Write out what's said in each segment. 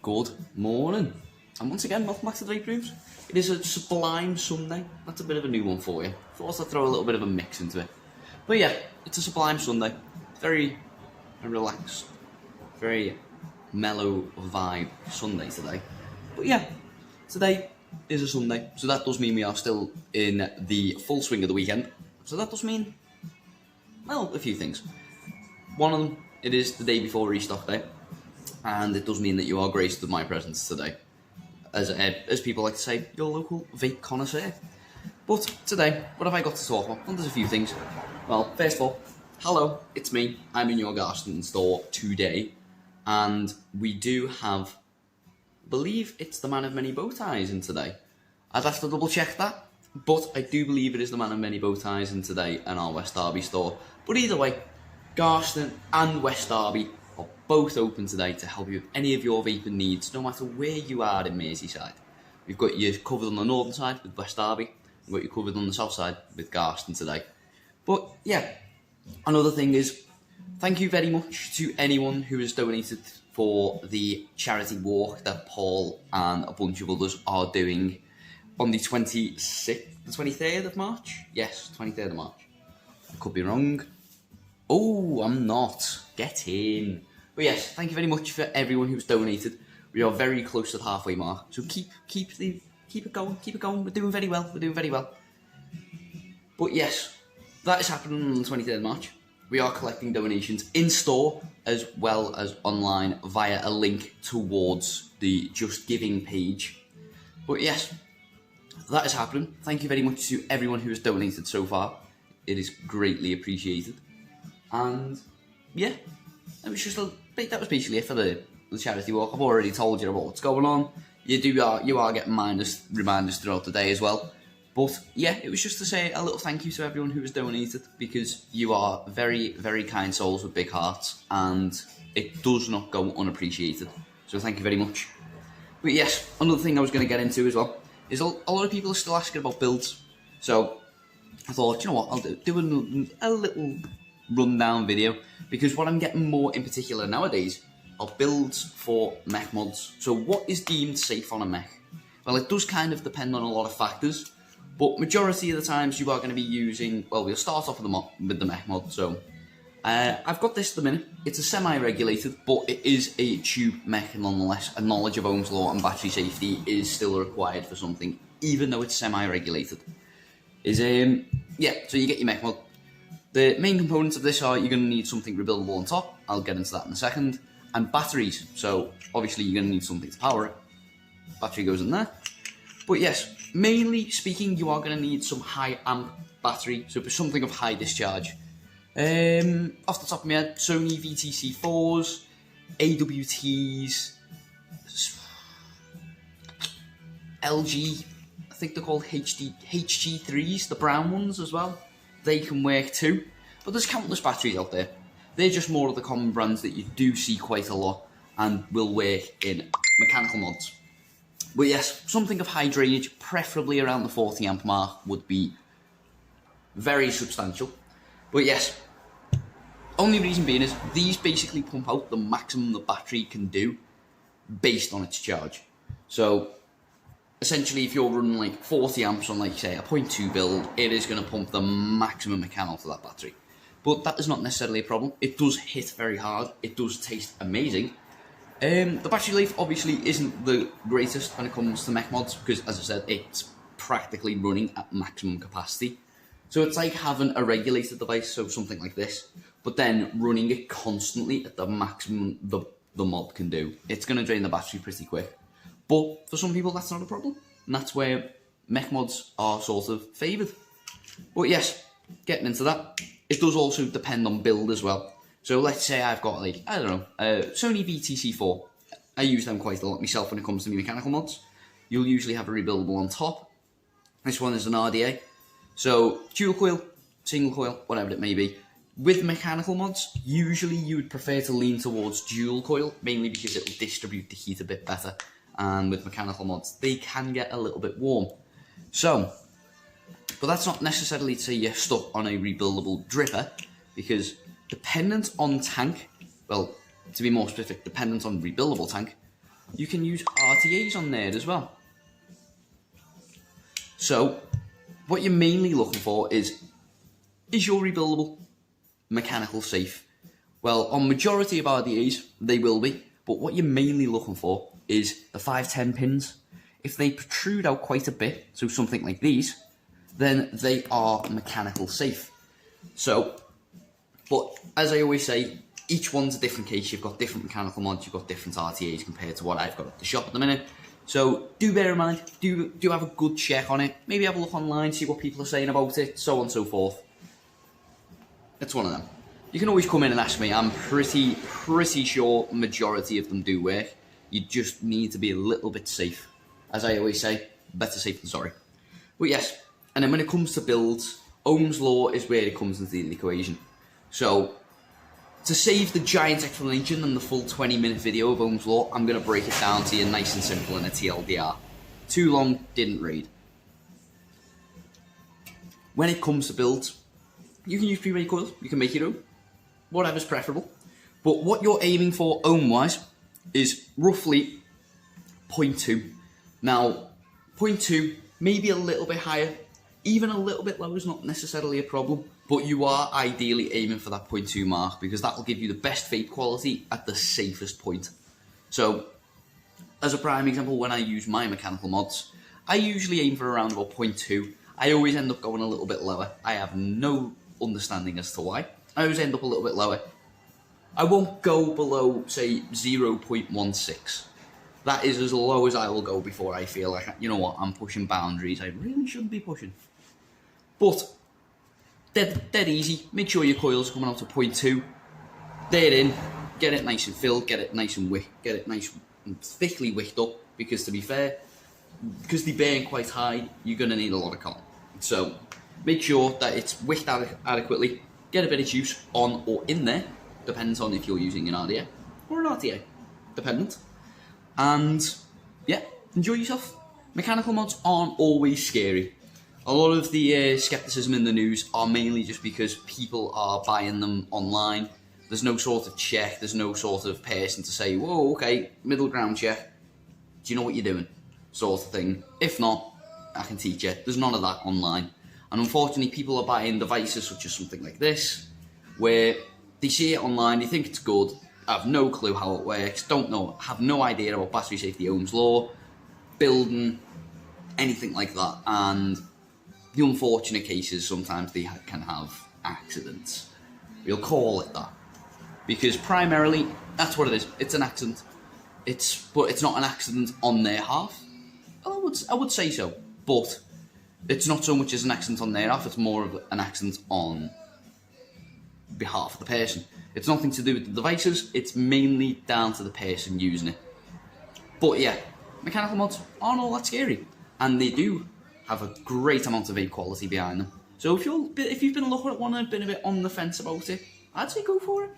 Good morning, and once again, welcome back to the Vape Rooms. It is a Sublime Sunday. That's a bit of a new one for you. Thought I'd throw a little bit of a mix into it. But yeah, it's a Sublime Sunday. Very relaxed, very mellow vibe Sunday today. But yeah, today is a Sunday, so that does mean we are still in the full swing of the weekend. So that does mean, well, a few things. One of them, it is the day before restock day, and it does mean that you are graced with my presence today. As people like to say, your local vape connoisseur. But today, what have I got to talk about? Well, there's a few things. Well, first of all, hello, it's me. I'm in your garston store today, and we do have, I believe it's the man of many bow ties in today. I'd have to double check that, but I do believe it is the man of many bow ties in today in our West Derby store. But either way, Garston and West Derby are both open today to help you with any of your vaping needs, no matter where you are in Merseyside. We've got you covered on the northern side with West Derby, we've got you covered on the south side with Garston today. But yeah, another thing is, thank you very much to anyone who has donated for the charity walk that Paul and a bunch of others are doing on the 23rd of March? Yes, 23rd of March. I could be wrong. Oh, I'm not. Get in. But yes, thank you very much for everyone who's donated. We are very close to the halfway mark, so keep it going. We're doing very well. But yes, that is happening on the 23rd of March. We are collecting donations in store as well as online via a link towards the Just Giving page. But yes, that is happening. Thank you very much to everyone who has donated so far. It is greatly appreciated. And yeah, that was basically it for the charity walk. I've already told you about what's going on. You are getting reminders throughout the day as well. But yeah, it was just to say a little thank you to everyone who has donated, because you are very, very kind souls with big hearts, and it does not go unappreciated. So thank you very much. But yes, another thing I was going to get into as well is a lot of people are still asking about builds. So I thought, you know what, I'll do a little rundown video, because what I'm getting more in particular nowadays are builds for mech mods. So what is deemed safe on a mech? Well, it does kind of depend on a lot of factors, but majority of the times you are going to be using, well, we'll start off with the mech mod. So I've got this at the minute. It's a semi-regulated, but it is a tube mech nonetheless. A knowledge of Ohm's law and battery safety is still required for something, even though it's semi-regulated. Yeah, so you get your mech mod. The main components of this are you're going to need something rebuildable on top. I'll get into that in a second. And batteries. So obviously you're going to need something to power it. Battery goes in there. But yes, mainly speaking, you are going to need some high amp battery. So for something of high discharge. Off the top of my head, Sony VTC4s, AWTs, LG, I think they're called HG3s, the brown ones as well. They can work too, but there's countless batteries out there. They're just more of the common brands that you do see quite a lot and will work in mechanical mods. But yes, something of high drainage, preferably around the 40 amp mark, would be very substantial. But yes, only reason being is these basically pump out the maximum the battery can do based on its charge. So essentially, if you're running like 40 amps on, like, say, a 0.2 build, it is going to pump the maximum it can out of that battery. But that is not necessarily a problem. It does hit very hard. It does taste amazing. The battery life obviously isn't the greatest when it comes to mech mods, because, as I said, it's practically running at maximum capacity. So it's like having a regulated device, so something like this, but then running it constantly at the maximum the mod can do. It's going to drain the battery pretty quick. But for some people, that's not a problem. And that's where mech mods are sort of favoured. But yes, getting into that, it does also depend on build as well. So let's say I've got, like, I don't know, Sony VTC4. I use them quite a lot myself when it comes to mechanical mods. You'll usually have a rebuildable on top. This one is an RDA. So dual coil, single coil, whatever it may be. With mechanical mods, usually you would prefer to lean towards dual coil, mainly because it will distribute the heat a bit better. And with mechanical mods, they can get a little bit warm. So, but that's not necessarily to say you're stuck on a rebuildable dripper, because dependent on tank, well, to be more specific, dependent on rebuildable tank, you can use RTAs on there as well. So, what you're mainly looking for is your rebuildable mechanical safe? Well, on majority of RDAs, they will be, but what you're mainly looking for is the 510 pins. If they protrude out quite a bit, so something like these, then they are mechanical safe. So, but as I always say, each one's a different case. You've got different mechanical mods, you've got different RTAs compared to what I've got at the shop at the minute. So do bear in mind, do have a good check on it. Maybe have a look online, see what people are saying about it, so on and so forth. It's one of them. You can always come in and ask me. I'm pretty sure majority of them do work. You just need to be a little bit safe. As I always say, better safe than sorry. But yes, and then when it comes to builds, Ohm's law is where it comes into the equation. So, to save the giant explanation and the full 20-minute video of Ohm's law, I'm going to break it down to you nice and simple in a TLDR. Too long, didn't read. When it comes to builds, you can use pre-made coils, you can make your own, whatever's preferable. But what you're aiming for ohm-wise is roughly 0.2. Now, 0.2, maybe a little bit higher, even a little bit lower is not necessarily a problem, but you are ideally aiming for that 0.2 mark because that will give you the best vape quality at the safest point. So, as a prime example, when I use my mechanical mods, I usually aim for around about 0.2. I always end up going a little bit lower. I have no understanding as to why. I always end up a little bit lower. I won't go below, say, 0.16. That is as low as I will go before I feel like, you know what, I'm pushing boundaries I really shouldn't be pushing. But, dead easy. Make sure your coils are coming out to 0.2. They're in. Get it nice and filled. Get it nice and get it nice and thickly wicked up. Because to be fair, because they burn quite high, you're going to need a lot of cotton. So, make sure that it's wicked adequately. Get a bit of juice on or in there. Depends on if you're using an RDA or an RTA. Dependent. And, yeah, enjoy yourself. Mechanical mods aren't always scary. A lot of the skepticism in the news are mainly just because people are buying them online. There's no sort of check, there's no sort of person to say, whoa, okay, middle ground check. Do you know what you're doing? Sort of thing. If not, I can teach you. There's none of that online. And unfortunately, people are buying devices such as something like this, where they see it online, they think it's good, have no clue how it works, don't know, have no idea about battery safety, Ohm's law, building, anything like that. And the unfortunate cases, sometimes they can have accidents. We'll call it that. Because primarily, that's what it is. It's an accident. But it's not an accident on their half. I would say so. But it's not so much as an accident on their half, it's more of an accident on behalf of the person. It's nothing to do with the devices, it's mainly down to the person using it. But yeah, mechanical mods aren't all that scary. And they do have a great amount of vape quality behind them. So if you've been looking at one and been a bit on the fence about it, I'd say go for it.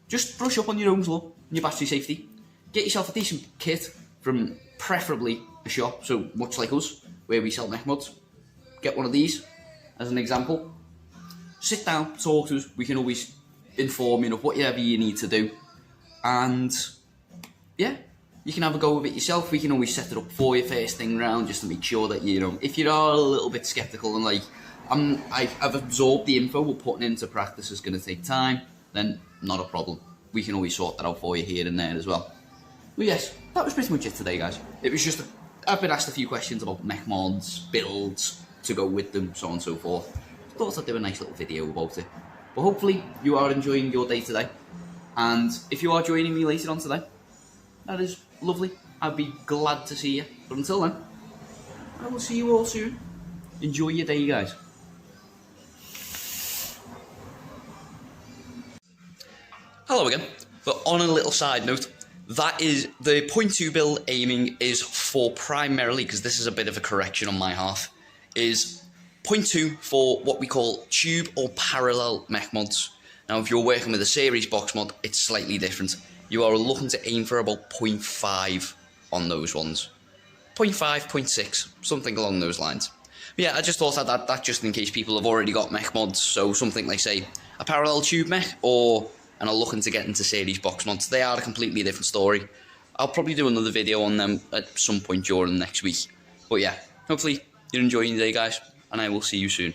Just brush up on your Ohm's law and your battery safety. Get yourself a decent kit from preferably a shop, so much like us, where we sell mech mods. Get one of these as an example. Sit down, talk to us. We can always inform you of whatever you need to do. And yeah, you can have a go with it yourself. We can always set it up for you first thing round, just to make sure that, you know, if you are a little bit skeptical and like, I've absorbed the info, we're putting into practice is going to take time, then not a problem. We can always sort that out for you here and there as well. But yes, that was pretty much it today, guys. It was just, I've been asked a few questions about mech mods, builds to go with them, so on and so forth. Thought I'd do a nice little video about it. But hopefully you are enjoying your day today. And if you are joining me later on today, that is lovely. I'd be glad to see you. But until then, I will see you all soon. Enjoy your day, guys. Hello again. But on a little side note, that is the 0.2 build aiming is for primarily, because this is a bit of a correction on my half, is 0.2 for what we call tube or parallel mech mods. Now, if you're working with a series box mod, it's slightly different. You are looking to aim for about 0.5 on those ones. 0.5, 0.6, something along those lines. But yeah, I just thought I'd add that just in case people have already got mech mods. So something like, say, a parallel tube mech and are looking to get into series box mods. They are a completely different story. I'll probably do another video on them at some point during next week. But yeah, hopefully you're enjoying your day, guys, and I will see you soon.